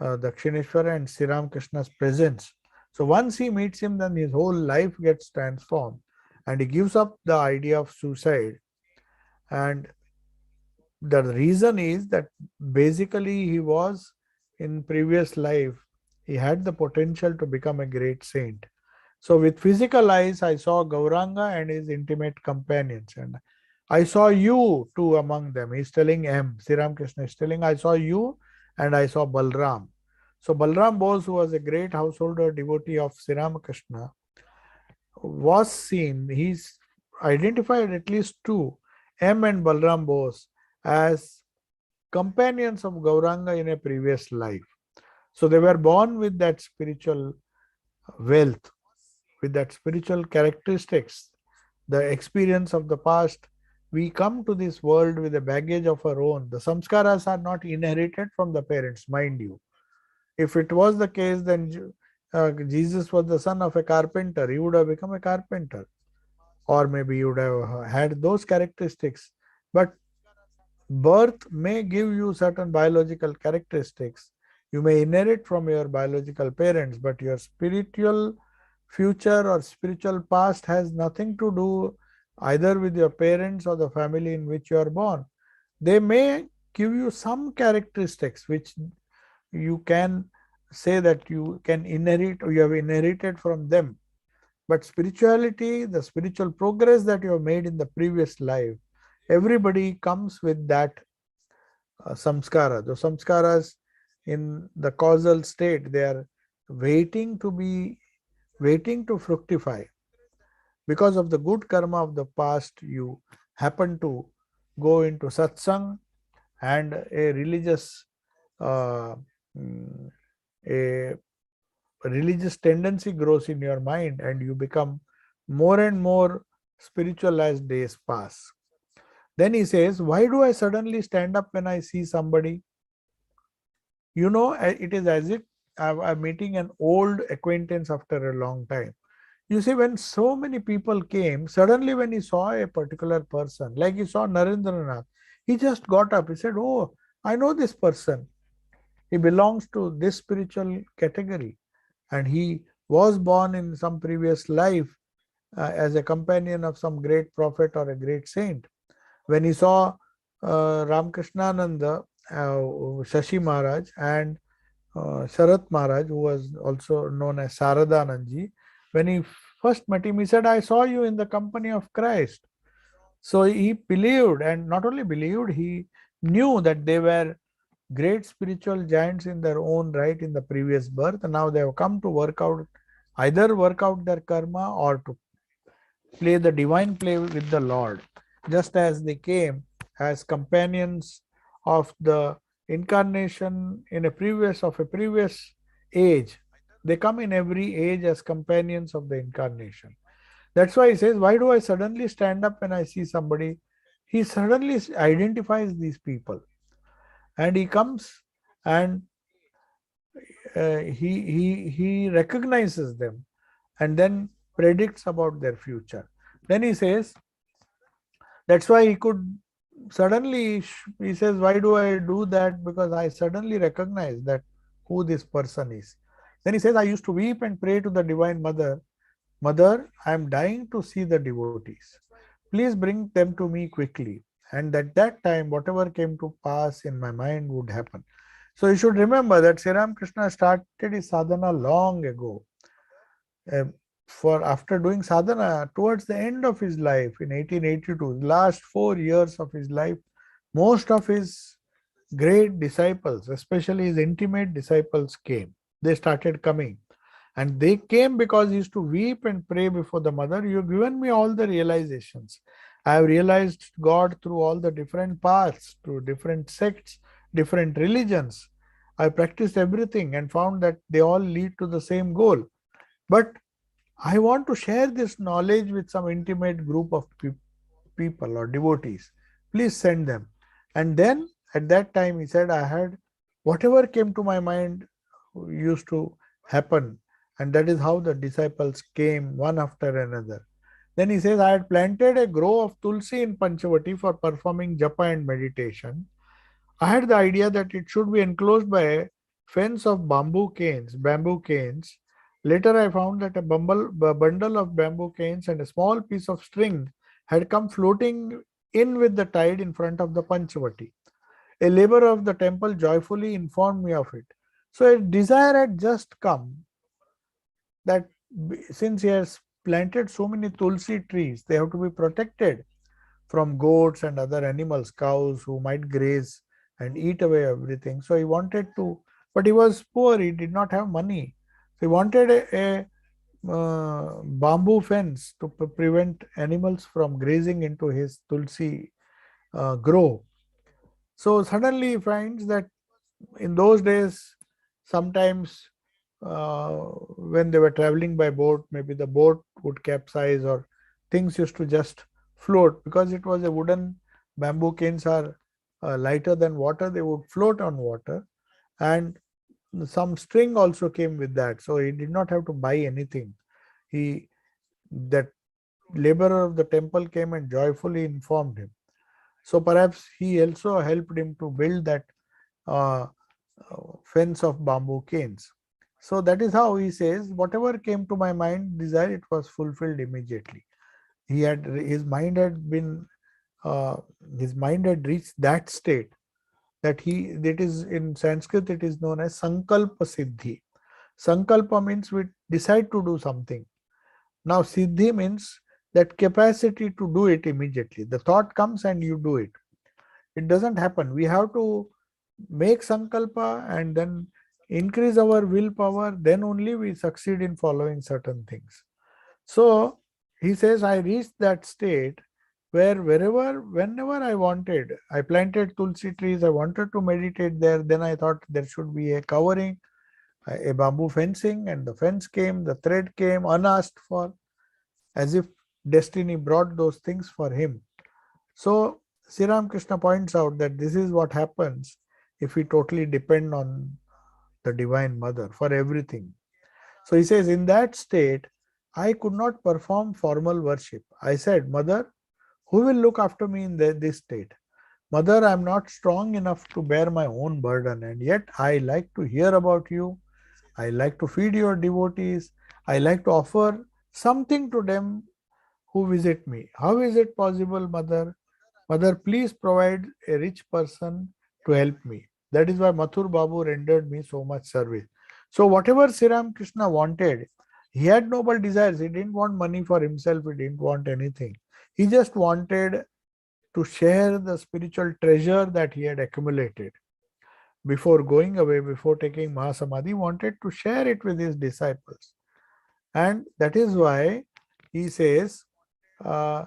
A: Dakshineshwar and Sri Ramakrishna's presence. So once he meets him, then his whole life gets transformed, and he gives up the idea of suicide. And the reason is that basically he was, in previous life, he had the potential to become a great saint. So with physical eyes, I saw Gauranga and his intimate companions, and I saw you too among them. He's telling M. Sri Ramakrishna is telling, I saw you and I saw Balram. So Balram Bose, who was a great householder devotee of Sri Ramakrishna, was seen. He's identified at least two, M and Balram Bose, as companions of Gauranga in a previous life. So they were born with that spiritual wealth, with that spiritual characteristics, the experience of the past. We come to this world with a baggage of our own. The samskaras are not inherited from the parents, mind you. If it was the case, then Jesus was the son of a carpenter. He would have become a carpenter, or maybe he would have had those characteristics. But birth may give you certain biological characteristics. You may inherit from your biological parents, but your spiritual future or spiritual past has nothing to do either with your parents or the family in which you are born. They may give you some characteristics which you can say that you can inherit, or you have inherited from them. But spirituality, the spiritual progress that you have made in the previous life, everybody comes with that samskara. The samskaras in the causal state, they are waiting to fructify. Because of the good karma of the past, you happen to go into satsang, and a uh, mm, a religious tendency grows in your mind, and you become more and more spiritual as days pass. Then he says, why do I suddenly stand up when I see somebody? It is as if I'm meeting an old acquaintance after a long time. You see, when so many people came, suddenly when he saw a particular person, like he saw Narendranath, He just got up. He said, "Oh, I know this person. He belongs to this spiritual category. And he was born in some previous life as a companion of some great prophet or a great saint." When he saw Ramakrishna, Shashi Maharaj, and Sharat Maharaj, who was also known as Saradanandji, when he first met him, he said, "I saw you in the company of Christ." So he believed, and not only believed, he knew that they were great spiritual giants in their own right in the previous birth. And now they have come to work out, either work out their karma or to play the divine play with the Lord, just as they came as companions of the incarnation in a previous age. They come in every age as companions of the incarnation. That's why he says, "Why do I suddenly stand up when I see somebody?" He suddenly identifies these people, and he comes and he recognizes them, and then predicts about their future. Then he says, that's why he could suddenly, he says, "Why do I do that? Because I suddenly recognize that who this person is." Then he says, "I used to weep and pray to the Divine Mother, 'Mother, I am dying to see the devotees. Please bring them to me quickly.' And at that time, whatever came to pass in my mind would happen." So you should remember that Sri Ramakrishna started his sadhana long ago. Uh, for after doing sadhana towards the end of his life in 1882, last 4 years of his life, most of his great disciples, especially his intimate disciples, came. They started coming. And they came because he used to weep and pray before the mother, "You've given me all the realizations. I have realized God through all the different paths, through different sects, different religions. I practiced everything and found that they all lead to the same goal. But I want to share this knowledge with some intimate group of people or devotees. Please send them." And then at that time he said, "I had whatever came to my mind used to happen." And that is how the disciples came one after another. Then he says, "I had planted a grove of tulsi in Panchavati for performing japa and meditation. I had the idea that it should be enclosed by a fence of bamboo canes. Later, I found that a bundle of bamboo canes and a small piece of string had come floating in with the tide in front of the Panchavati. A laborer of the temple joyfully informed me of it." So a desire had just come that since he has planted so many tulsi trees, they have to be protected from goats and other animals, cows who might graze and eat away everything. So he wanted to, but he was poor, he did not have money. So he wanted a bamboo fence to prevent animals from grazing into his tulsi grove. So suddenly he finds that in those days, sometimes when they were traveling by boat, maybe the boat would capsize or things used to just float because it was a wooden. Bamboo canes are lighter than water, they would float on water, and some string also came with that. So he did not have to buy anything. He That laborer of the temple came and joyfully informed him. So perhaps he also helped him to build that uh, fence of bamboo canes. So that is how he says, "Whatever came to my mind, desire, it was fulfilled immediately." He had his mind had been uh, his mind had reached that state that that is in Sanskrit it is known as sankalpa siddhi. Sankalpa means we decide to do something. Now siddhi means that capacity to do it immediately. The thought comes and you do it. It doesn't happen. We have to make sankalpa and then increase our willpower, then only we succeed in following certain things. So he says, "I reached that state where whenever I wanted, I planted tulsi trees, I wanted to meditate there. Then I thought there should be a covering, a bamboo fencing, and the fence came, the thread came unasked for, as if destiny brought those things for him." So Sri Ramakrishna points out that this is what happens if we totally depend on the Divine Mother for everything. So he says, "In that state, I could not perform formal worship. I said, 'Mother, who will look after me in this state?' Mother, I'm not strong enough to bear my own burden, and yet I like to hear about you. I like to feed your devotees. I like to offer something to them who visit me. How is it possible, Mother? Mother, please provide a rich person to help me. That is why Mathur Babu rendered me so much service. So, whatever Sri Ram Krishna wanted, he had noble desires. He didn't want money for himself, he didn't want anything. He just wanted to share the spiritual treasure that he had accumulated. Before going away, before taking Mahasamadhi, wanted to share it with his disciples. And that is why he says, uh,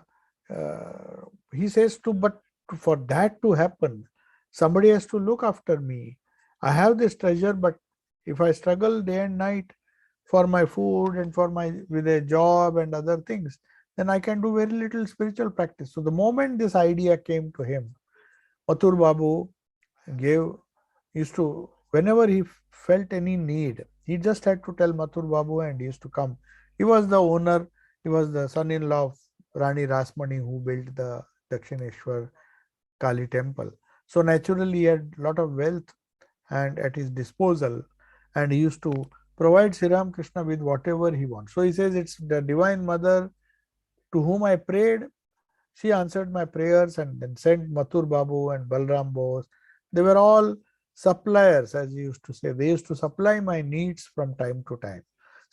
A: but for that to happen, somebody has to look after me. I have this treasure, but if I struggle day and night for my food and for my with a job and other things, then I can do very little spiritual practice. So the moment this idea came to him, Mathur Babu gave used to, whenever he felt any need, he just had to tell Mathur Babu and he used to come. He was the owner, he was the son-in-law of Rani Rasmani who built the Dakshineshwar Kali temple. So naturally he had a lot of wealth and at his disposal, and he used to provide Sri Ram Krishna with whatever he wants. So he says, it's the Divine Mother to whom I prayed. She answered my prayers and then sent Mathur Babu and Balram Bose. They were all suppliers, as he used to say. They used to supply my needs from time to time.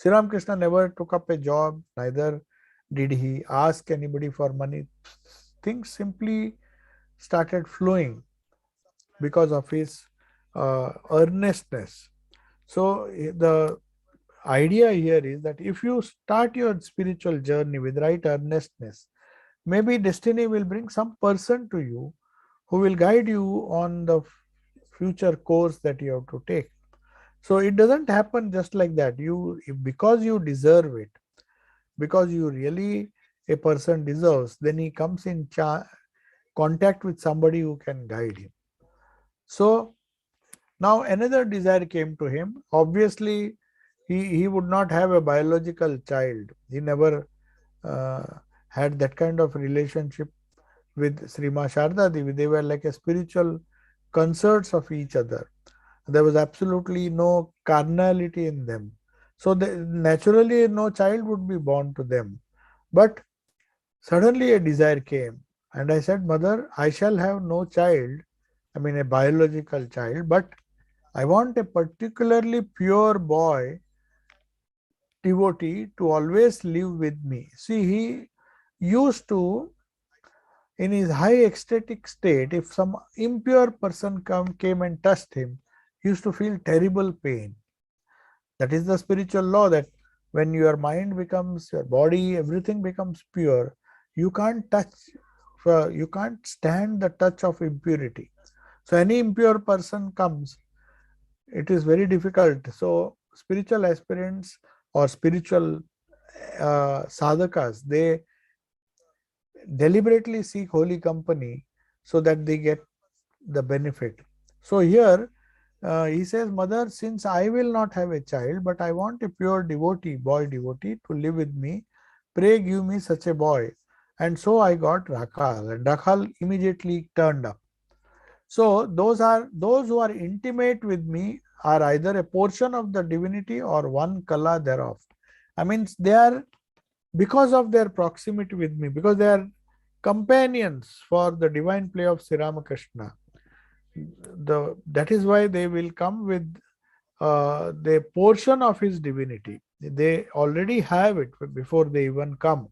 A: Sri Ram Krishna never took up a job, neither did he ask anybody for money. Things simply started flowing because of his earnestness. So the idea here is that if you start your spiritual journey with right earnestness, maybe destiny will bring some person to you who will guide you on the future course that you have to take. So it doesn't happen just like that. Because you deserve it, because you really a person deserves, then he comes in contact with somebody who can guide him. So now another desire came to him. Obviously, he would not have a biological child. He never uh, had that kind of relationship with Srima Sharda Devi. They were like a spiritual concerts of each other. There was absolutely no carnality in them. So naturally no child would be born to them. But suddenly a desire came. And I said, Mother, I shall have no child, I mean a biological child, but I want a particularly pure boy devotee to always live with me. See, he used to, in his high ecstatic state, if some impure person came and touched him, he used to feel terrible pain. That is the spiritual law, that when your mind becomes, your body, everything becomes pure, you can't touch, you can't stand the touch of impurity. So any impure person comes, it is very difficult. So spiritual aspirants or spiritual sadhakas, they deliberately seek holy company so that they get the benefit. So here he says, Mother, since I will not have a child, but I want a pure devotee, boy devotee to live with me, pray give me such a boy. And so I got Rakhal, and Rakhal immediately turned up. So those who are intimate with me are either a portion of the divinity or one kala thereof. I mean, they are, because of their proximity with me, because they are companions for the divine play of Sri Ramakrishna. That is why they will come with the portion of his divinity. They already have it before they even come.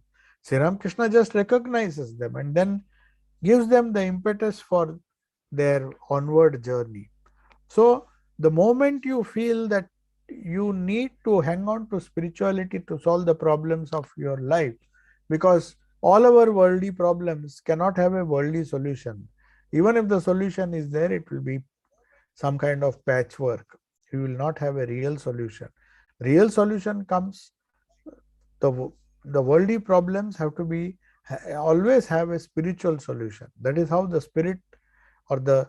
A: Sri Ramakrishna just recognizes them and then gives them the impetus for their onward journey. So the moment you feel that you need to hang on to spirituality to solve the problems of your life, because all our worldly problems cannot have a worldly solution. Even if the solution is there, it will be some kind of patchwork. You will not have a real solution. Real solution comes, the the worldly problems have to be always have a spiritual solution. That is how the spirit or the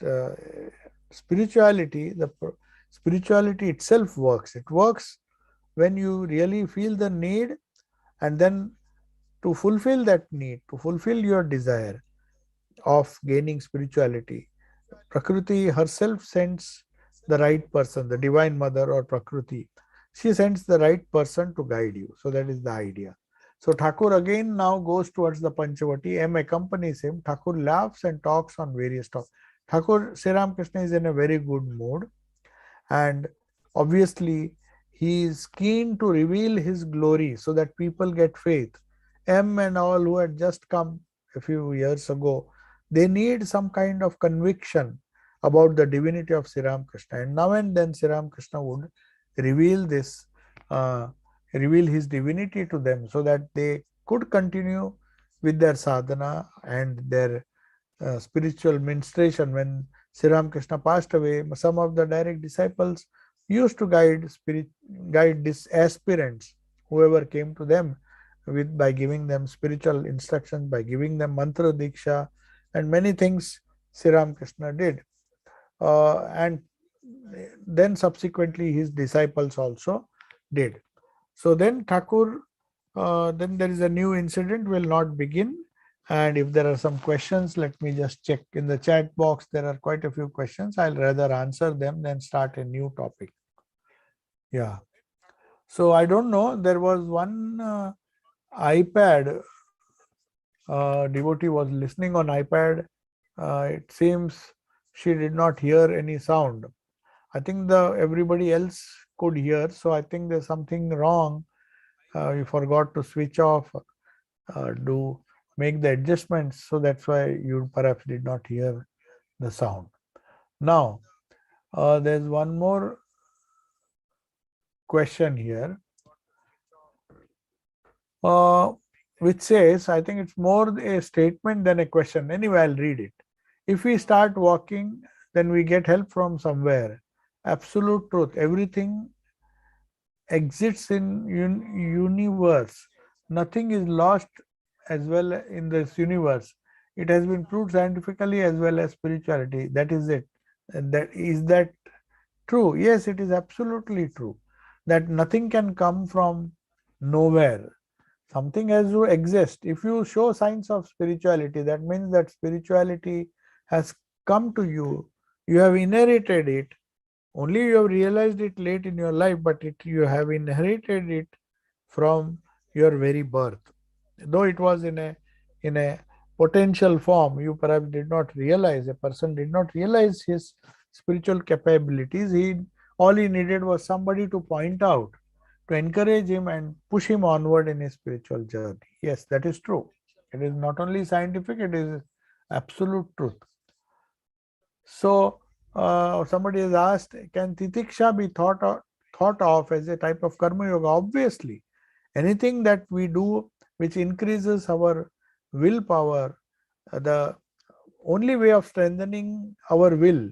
A: uh, spirituality, spirituality itself works. It works when you really feel the need, and then to fulfill that need, to fulfill your desire, of gaining spirituality. Prakriti herself sends the right person, the divine mother or Prakriti. She sends the right person to guide you. So that is the idea. So Thakur again now goes towards the Panchavati. M accompanies him. Thakur laughs and talks on various topics. Thakur Sri Ramakrishna is in a very good mood, and obviously he is keen to reveal his glory so that people get faith. M and all who had just come a few years ago, they need some kind of conviction about the divinity of Sri Ramakrishna, and now and then Sri Ramakrishna would reveal this uh, reveal his divinity to them so that they could continue with their sadhana and their spiritual ministration. When Sri Ramakrishna passed away, some of the direct disciples used to guide these aspirants, whoever came to them, with by giving them spiritual instructions, by giving them mantra diksha, and many things Sri Ramakrishna did. And then subsequently his disciples also did. So then Thakur, then there is a new incident will not begin. And if there are some questions, let me just check in the chat box. There are quite a few questions. I'll rather answer them than start a new topic. Yeah. So I don't know. There was one iPad. Devotee was listening on iPad. It seems she did not hear any sound. I think the everybody else could hear. So I think there's something wrong. You forgot to switch off, do make the adjustments. So that's why you perhaps did not hear the sound. Now, there's one more question here, which says, I think it's more a statement than a question. Anyway, I'll read it. If we start walking, then we get help from somewhere. Absolute truth. Everything exists in universe. Nothing is lost as well in this universe. It has been proved scientifically as well as spirituality. That is it. And that true? Yes, it is absolutely true. That nothing can come from nowhere. Something has to exist. If you show signs of spirituality, that means that spirituality has come to you. You have inherited it. Only you have realized it late in your life, but you have inherited it from your very birth. Though it was in a potential form, you perhaps did not realize. A person did not realize his spiritual capabilities. All he needed was somebody to point out, to encourage him and push him onward in his spiritual journey. Yes, that is true. It is not only scientific; it is absolute truth. So somebody has asked, can titiksha be thought of as a type of karma yoga? Obviously, anything that we do which increases our willpower, the only way of strengthening our will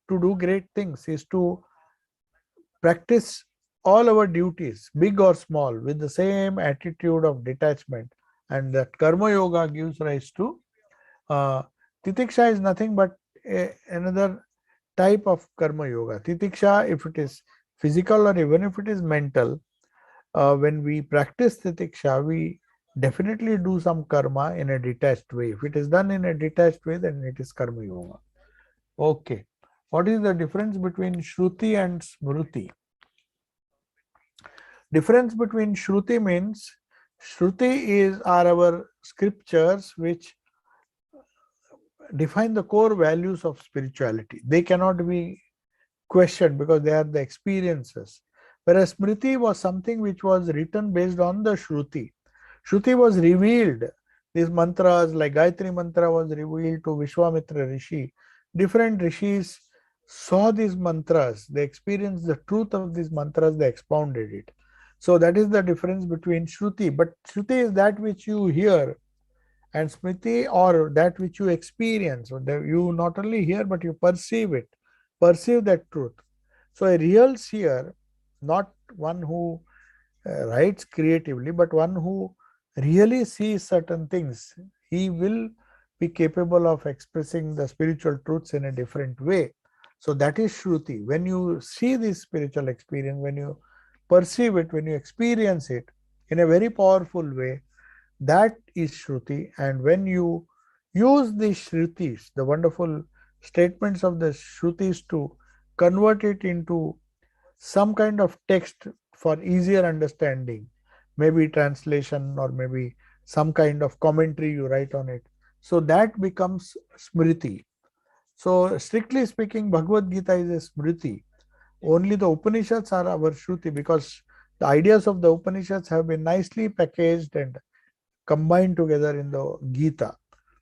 A: to do great things is to practice all our duties, big or small, with the same attitude of detachment. And that karma yoga gives rise to titiksha is nothing but another type of karma yoga. Titiksha, if it is physical or even if it is mental, when we practice titiksha, we definitely do some karma in a detached way. If it is done in a detached way, then it is karma yoga. Okay. What is the difference between Shruti and Smruti? Difference between Shruti means Shruti are our scriptures which define the core values of spirituality. They cannot be questioned because they are the experiences. Whereas Smriti was something which was written based on the Shruti. Shruti was revealed. These mantras like Gayatri mantra was revealed to Vishwamitra Rishi. Different rishis saw these mantras. They experienced the truth of these mantras. They expounded it. So that is the difference between Shruti. But Shruti is that which you hear, and Smriti or that which you experience. So you not only hear but you perceive that truth. So a real seer, not one who writes creatively, but one who really sees certain things, he will be capable of expressing the spiritual truths in a different way. So that is Shruti. When you see this spiritual experience, when you perceive it, when you experience it in a very powerful way, that is Shruti. And when you use the Shrutis, the wonderful statements of the Shrutis, to convert it into some kind of text for easier understanding, maybe translation or maybe some kind of commentary you write on it. So that becomes Smriti. So strictly speaking, Bhagavad Gita is a Smriti. Only the Upanishads are our Shruti, because the ideas of the Upanishads have been nicely packaged and combined together in the Gita.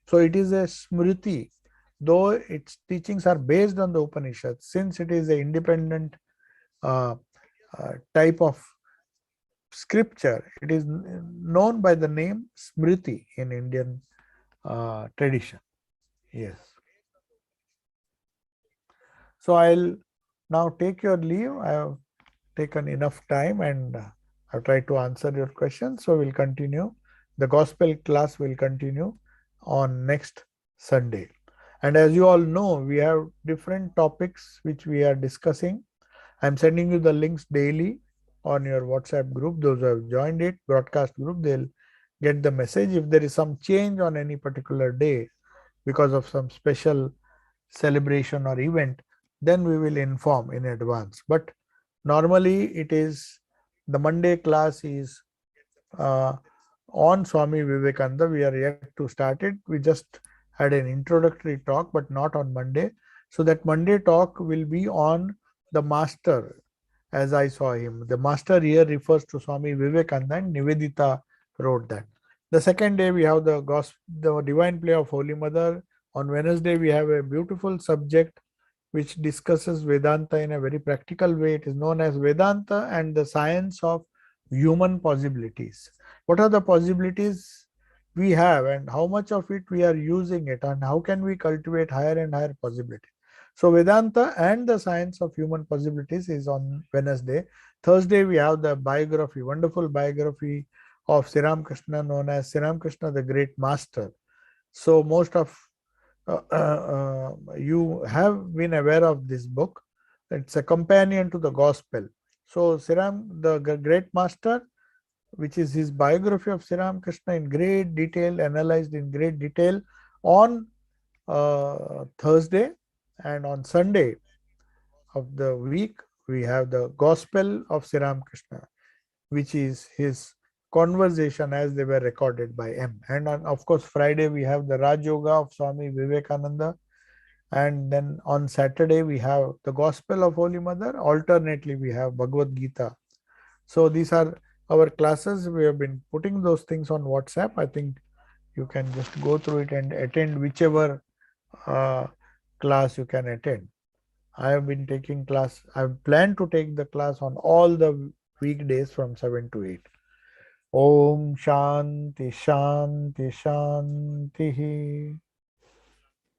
A: So it is a Smriti, though its teachings are based on the Upanishads, since it is an independent uh, type of scripture. It is known by the name Smriti in Indian tradition. Yes. So I'll now take your leave. I have taken enough time and I've tried to answer your questions. So we'll continue. The gospel class will continue on next Sunday. And as you all know, we have different topics which we are discussing. I'm sending you the links daily on your WhatsApp group. Those who have joined it, broadcast group, they'll get the message. If there is some change on any particular day because of some special celebration or event, then we will inform in advance. But normally it is the Monday class is uh, on Swami Vivekananda. We are yet to start it. We just had an introductory talk, but not on Monday. So that Monday talk will be on the master, as I saw him. The master here refers to Swami Vivekananda, and Nivedita wrote that. The second day we have the gospel, the divine play of Holy Mother. On Wednesday we have a beautiful subject which discusses Vedanta in a very practical way. It is known as Vedanta and the science of human possibilities. What are the possibilities we have, and how much of it we are using it, and how can we cultivate higher and higher possibilities? So Vedanta and the science of human possibilities is on Wednesday. Thursday we have the biography, wonderful biography of Sri Ramakrishna, known as Sri Ramakrishna the Great Master. So most of you have been aware of this book. It's a companion to the gospel. So Siram, the great master, which is his biography of Sri Ramakrishna in great detail, analyzed in great detail on Thursday, and on Sunday of the week we have the gospel of Sri Ramakrishna, which is his conversation as they were recorded by M. And on, of course, Friday we have the Raj Yoga of Swami Vivekananda. And then on Saturday we have the Gospel of Holy Mother. Alternately, we have Bhagavad Gita. So these are our classes. We have been putting those things on WhatsApp. I think you can just go through it and attend whichever uh, class you can attend. I have been taking class. I have planned to take the class on all the weekdays from 7 to 8. Om Shanti Shanti Shanti.